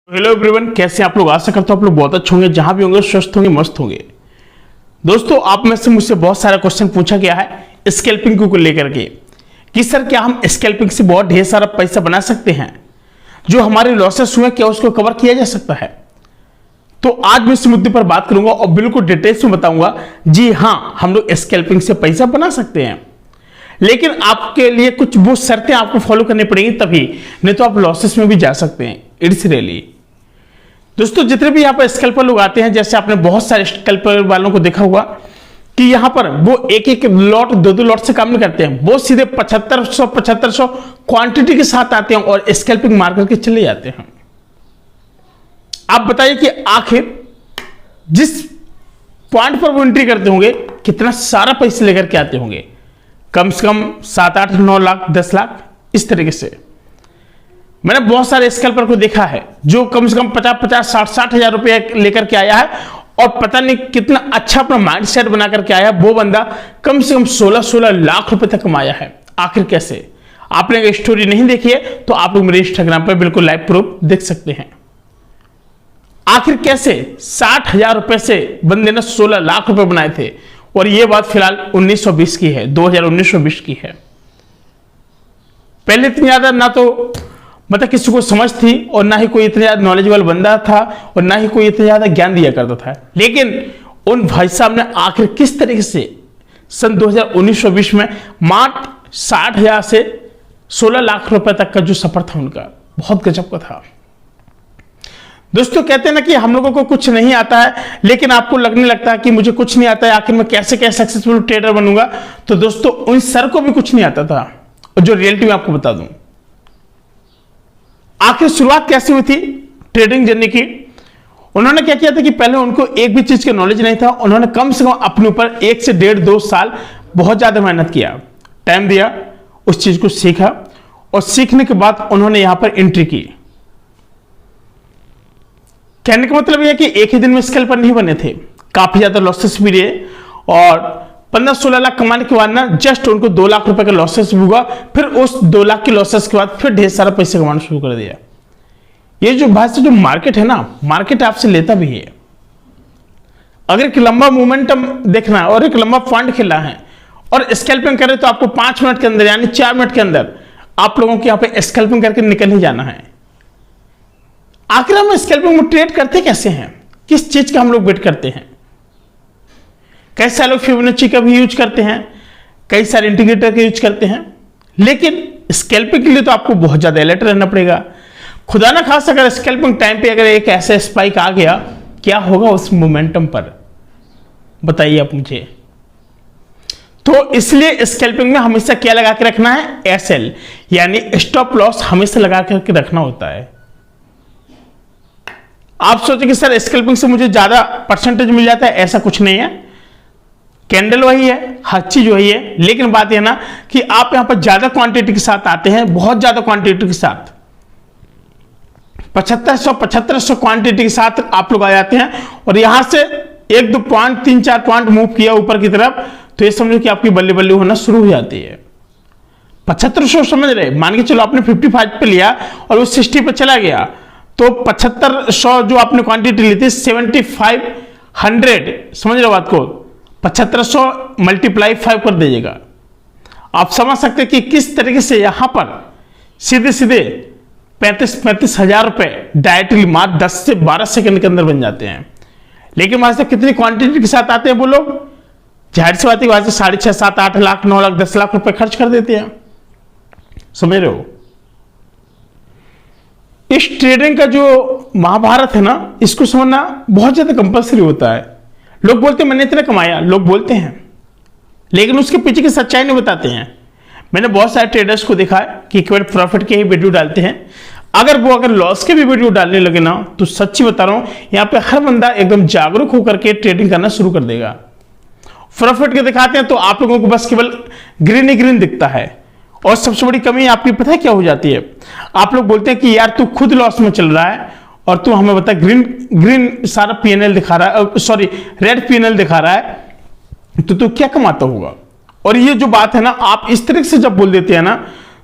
Hello everyone, कैसे आप लोग? आशा करता हूं आप लोग बहुत अच्छे होंगे, जहां भी होंगे स्वस्थ होंगे, मस्त होंगे। दोस्तों, आप में से मुझसे बहुत सारा क्वेश्चन पूछा गया है स्कैल्पिंग को लेकर के कि सर क्या हम स्कैल्पिंग से बहुत ढेर सारा पैसा बना सकते हैं? जो हमारे लॉसेस हुए क्या उसको कवर किया जा सकता है? तो आज मैं इस मुद्दे पर बात करूंगा और बिल्कुल डिटेल्स में बताऊंगा। जी हाँ, हम लोग स्कैल्पिंग से पैसा बना सकते हैं, लेकिन आपके लिए कुछ वो शर्तें आपको फॉलो करनी पड़ेंगी तभी, नहीं तो आप लॉसेस में भी जा सकते हैं। इट्स रियली दोस्तों, जितने भी यहाँ पर स्कैल्पर लोग आते हैं, जैसे आपने बहुत सारे स्कैल्पर वालों को देखा होगा कि यहाँ पर वो एक एक लॉट दो लॉट से काम नहीं करते हैं, वो सीधे 7500 क्वांटिटी के साथ आते हैं और स्कैल्पिंग मार करके चले जाते हैं। आप बताइए कि आखिर जिस पॉइंट पर वो एंट्री करते होंगे कितना सारा पैसे लेकर के आते होंगे, कम से कम 7, 8, 9 लाख, 10 लाख, इस तरीके से। मैंने बहुत सारे स्कैल्पर को देखा है जो कम से कम 50, 60 हजार रुपए लेकर के आया है और पता नहीं कितना अच्छा अपना माइंड सेट बना करके आया है। वो बंदा कम से कम 16 लाख रुपए तक कमाया है। आखिर कैसे? आपने अगर स्टोरी नहीं देखी है तो आप लोग मेरे इंस्टाग्राम पर बिल्कुल लाइव प्रूफ देख सकते हैं। आखिर कैसे 60 हजार रुपए से बंदे ने 16 लाख रुपए बनाए थे, और यह बात फिलहाल 1920 की है, 2019-20 की है। पहले इतनी ज्यादा ना तो मतलब किसी को समझ थी और ना ही कोई इतना ज्यादा नॉलेजेबल बंदा था और ना ही कोई इतना ज्यादा ज्ञान दिया करता था, लेकिन उन भाई साहब ने आखिर किस तरीके से सन 2019-20 में मात्र 60 हजार से 16 लाख रुपए तक का जो सफर था उनका, बहुत गजब का था। दोस्तों, कहते हैं ना कि हम लोगों को कुछ नहीं आता है, लेकिन आपको लगने लगता है कि मुझे कुछ नहीं आता है, आखिर मैं कैसे सक्सेसफुल ट्रेडर बनूंगा। तो दोस्तों, उन सर को भी कुछ नहीं आता था, और जो रियलिटी में आपको बता दूं आखिर शुरुआत कैसे हुई थी ट्रेडिंग जर्नी की। उन्होंने क्या किया था कि पहले उनको एक भी चीज का नॉलेज नहीं था। उन्होंने कम से कम अपने ऊपर 1 से 1.5-2 साल बहुत ज्यादा मेहनत किया, टाइम दिया, उस चीज को सीखा, और सीखने के बाद उन्होंने यहां पर एंट्री की। कहने का मतलब यह कि एक ही दिन में स्कैल्पर नहीं बने थे, काफी ज्यादा लॉसेस भी रहे, और 15-16 लाख कमाने के बाद ना जस्ट उनको 2 लाख रुपए का लॉसेस भी हुआ। फिर उस 2 लाख के लॉसेस के बाद फिर ढेर सारा पैसे कमाना शुरू कर दिया। ये जो भाई से जो मार्केट है ना, मार्केट आपसे लेता भी है। अगर एक लंबा मोमेंटम देखना है और एक लंबा फंड खेलना है और स्कैल्पिंग करें तो आपको 5 मिनट के अंदर यानी 4 मिनट के अंदर आप लोगों के यहां पे स्कैल्पिंग करके निकल ही जाना है। आखिर हम स्कैल्पिंग में ट्रेड करते कैसे हैं? किस चीज का हम लोग वेट करते हैं? कई सारे लोग फिबोनाची का भी यूज करते हैं, कई सारे इंटीग्रेटर का यूज करते हैं, लेकिन स्कैल्पिंग के लिए तो आपको बहुत ज्यादा अलर्ट रहना पड़ेगा। खुदा ना खास अगर स्कैल्पिंग टाइम पे अगर एक ऐसा स्पाइक आ गया, क्या होगा उस मोमेंटम पर? बताइए आप मुझे। तो इसलिए स्कैल्पिंग में हमेशा क्या लगा के रखना है? एसएल यानी स्टॉप लॉस हमेशा लगा करके रखना होता है। आप सोचे कि सर स्कैल्पिंग से मुझे ज्यादा परसेंटेज मिल जाता है, ऐसा कुछ नहीं है। कैंडल वही है, हर चीज वही है, लेकिन बात यह ना कि आप यहां पर ज्यादा क्वांटिटी के साथ आते हैं, बहुत ज्यादा क्वांटिटी के साथ 7500 क्वांटिटी के साथ आप लोग आ जाते हैं, और यहां से 1-2 पॉइंट 3-4 पॉइंट मूव किया ऊपर की तरफ, तो ये समझो कि आपकी बल्ले बल्ले होना शुरू हो जाती है। 7500 समझ रहे, मान के चलो आपने 55 पे लिया और वो 60 पे चला गया, तो 7500 जो आपने क्वांटिटी ली थी 7500, समझ रहे बात को, 7500 मल्टीप्लाई 5 कर दीजिएगा। आप समझ सकते हैं कि किस तरीके से यहां पर सीधे सीधे 35 हजार रुपए डायरेक्टली मात्र 10 से 12 सेकंड के अंदर बन जाते हैं। लेकिन वहां से कितनी क्वांटिटी के साथ आते हैं वो लोग? जाहिर सी बात है, वहां से 6.5, 7, 8 लाख, 9 लाख, 10 लाख रुपए खर्च कर देते हैं। समझ रहे हो? इस ट्रेडिंग का जो महाभारत है ना, इसको समझना बहुत ज्यादा कंपल्सरी होता है। लोग बोलते हैं मैंने इतना कमाया, लोग बोलते हैं, लेकिन उसके पीछे की सच्चाई नहीं बताते हैं। मैंने बहुत सारे ट्रेडर्स को देखा है कि केवल प्रॉफिट के ही वीडियो डालते हैं। अगर लॉस के भी वीडियो डालने लगे ना, तो सच्ची बता रहा हूं, यहां पे हर बंदा एकदम जागरूक होकर के ट्रेडिंग करना शुरू कर देगा। प्रॉफिट के दिखाते हैं तो आप लोगों को बस केवल ग्रीन ही ग्रीन दिखता है, और सबसे बड़ी कमी आपकी पता है क्या हो जाती है? आप लोग बोलते हैं कि यार तू खुद लॉस में चल रहा है और तू हमें बता ग्रीन सारा पीएनएल दिखा रहा है, सॉरी रेड पीएनएल दिखा रहा है, तो तू क्या कमाता होगा? और ये जो बात है ना, आप इस तरह से जब बोल देते हैं ना,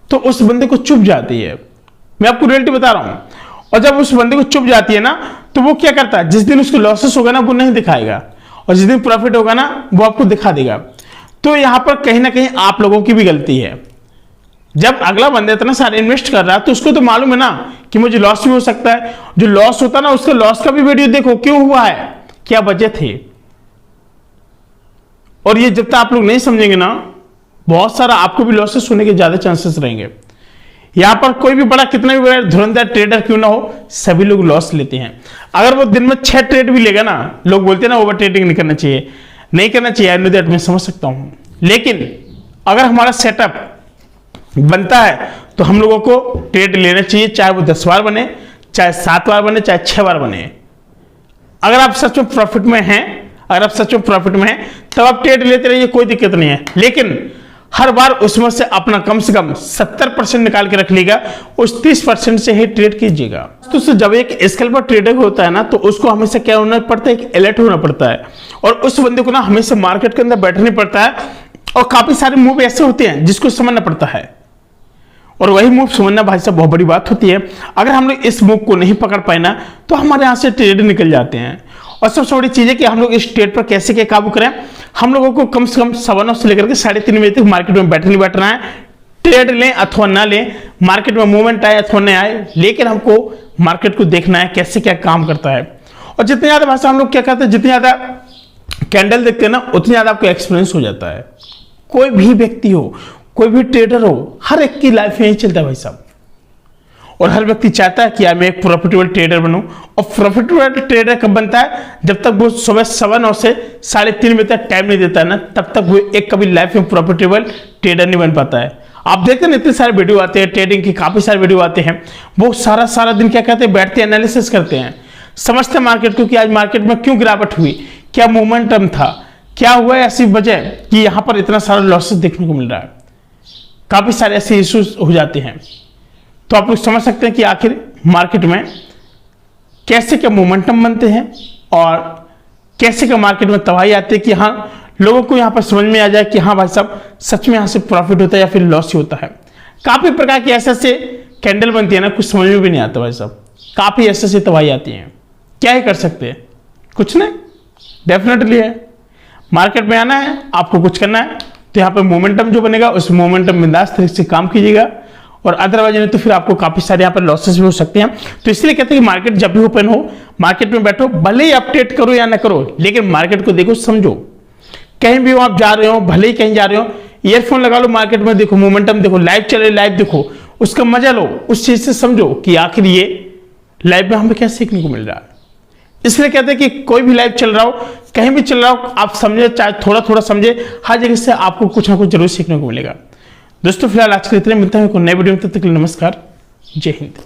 तो उस बंदे को चुप जाती है। मैं आपको रियलिटी बता रहा हूं। और जब उस बंदे को चुप जाती है ना, तो वो क्या करता है, जिस दिन उसको लॉसेस होगा ना वो नहीं दिखाएगा, और जिस दिन प्रॉफिट होगा ना वो आपको दिखा देगा। तो यहां पर कहीं ना कहीं आप लोगों की भी गलती है। जब अगला बंदा इतना सारा इन्वेस्ट कर रहा है तो उसको तो मालूम है ना कि मुझे लॉस भी हो सकता है। जो लॉस होता है ना, उसका लॉस का भी वीडियो देखो, क्यों हुआ है, क्या वजह थी। और ये जब तक आप लोग नहीं समझेंगे ना, बहुत सारा आपको भी लॉसेस होने के ज्यादा चांसेस रहेंगे। यहां पर कोई भी बड़ा, कितना भी बड़ा धुरंधर ट्रेडर क्यों ना हो, सभी लोग लॉस लेते हैं। अगर वो दिन में 6 ट्रेड भी लेगा ना, लोग बोलते हैं ना ओवर ट्रेडिंग नहीं करना चाहिए, नहीं करना चाहिए, मैं समझ सकता हूं। लेकिन अगर हमारा सेटअप बनता है तो हम लोगों को ट्रेड लेना चाहिए, चाहे वो 10 बार बने, चाहे 7 बार बने, चाहे 6 बार बने। अगर आप सच में प्रॉफिट में हैं, अगर आप सच में प्रॉफिट में हैं, तब आप ट्रेड लेते रहिए, कोई दिक्कत नहीं है। लेकिन हर बार उसमें से अपना कम से कम 70% निकाल के रख लीजिएगा, उस 30% से ही ट्रेड कीजिएगा। तो जब एक स्कैल्पर ट्रेडर होता है ना, तो उसको हमेशा क्या होना पड़ता है, एक अलर्ट होना पड़ता है, और उस बंदे को ना हमेशा मार्केट के अंदर बैठना पड़ता है। और काफी सारे मूव ऐसे होते हैं जिसको समझना पड़ता है, और वही मूव समझना भाई साहब बहुत बड़ी बात होती है। अगर हम लोग इस मूव को नहीं पकड़ पाए ना, तो हमारे यहाँ से ट्रेड निकल जाते हैं। और सबसे बड़ी चीज है कि हम लोग इस ट्रेड पर कैसे क्या काबू करें। हम लोगों को कम से कम 9:15 से लेकर के 3:30 बजे तक मार्केट में बैठना है। ट्रेड लें अथवा ना लें, मार्केट में मूवमेंट आए अथवा नहीं आए, लेकिन हमको मार्केट को देखना है कैसे क्या काम करता है। और जितने ज्यादा भाषा हम लोग क्या करते हैं, जितनी ज्यादा कैंडल देखते हैं ना, उतनी ज्यादा आपको एक्सपीरियंस हो जाता है। कोई भी व्यक्ति हो, कोई भी ट्रेडर हो, हर एक की लाइफ में यही चलता है भाई साहब। और हर व्यक्ति चाहता है कि यार मैं एक प्रॉफिटेबल ट्रेडर बनूं। और प्रॉफिटेबल ट्रेडर कब बनता है, जब तक वो सुबह 9:15 से 3:30 बजे तक टाइम नहीं देता है ना, तब तक वो एक कभी लाइफ में प्रॉफिटेबल ट्रेडर नहीं बन पाता है। आप देखते हैं ना, इतने सारे वीडियो आते हैं ट्रेडिंग के, काफी सारे वीडियो आते हैं, वो सारा दिन क्या कहते हैं, बैठते हैं, एनालिसिस करते हैं, समझते हैं मार्केट को कि आज मार्केट में क्यों गिरावट हुई, क्या मोमेंटम था, क्या हुआ ऐसी वजह कि यहां पर इतना सारा लॉसेस देखने को मिल रहा है। काफी सारे ऐसे इश्यूज हो जाते हैं। तो आप लोग समझ सकते हैं कि आखिर मार्केट में कैसे क्या मोमेंटम बनते हैं और कैसे क्या मार्केट में तबाही आती है, कि हाँ लोगों को यहां पर समझ में आ जाए कि हाँ भाई साहब सच में यहां से प्रॉफिट होता है या फिर लॉस ही होता है। काफी प्रकार की ऐसे कैंडल बनती है ना, कुछ समझ में भी नहीं आता भाई साहब, काफी ऐसे तबाही आती है। क्या ही कर सकते हैं, कुछ नहीं, डेफिनेटली है। मार्केट में आना है, आपको कुछ करना है, तो यहाँ पर मोमेंटम जो बनेगा उस मोमेंटम बिंदास तरीके से काम कीजिएगा, और अदरवाइज नहीं तो फिर आपको काफी सारे यहाँ पर लॉसेस भी हो सकते हैं। तो इसलिए कहते हैं कि मार्केट जब भी ओपन हो, मार्केट में बैठो, भले ही आप ट्रेड करो या ना करो, लेकिन मार्केट को देखो, समझो। कहीं भी हो आप जा रहे हो, भले ही कहीं जा रहे हो, ईयरफोन लगा लो, मार्केट में देखो, मोमेंटम देखो, लाइव चले, लाइव देखो, उसका मजा लो, उस चीज से समझो कि आखिर ये लाइव में हमें क्या सीखने को मिल रहा है। इसलिए कहते हैं कि कोई भी लाइव चल रहा हो, कहीं भी चल रहा हो, आप समझे, चाहे थोड़ा समझे, हर जगह से आपको कुछ ना कुछ जरूर सीखने को मिलेगा। दोस्तों फिलहाल आज के लिए इतने, मिलते हैं नए वीडियो में, तब तक के लिए नमस्कार, जय हिंद।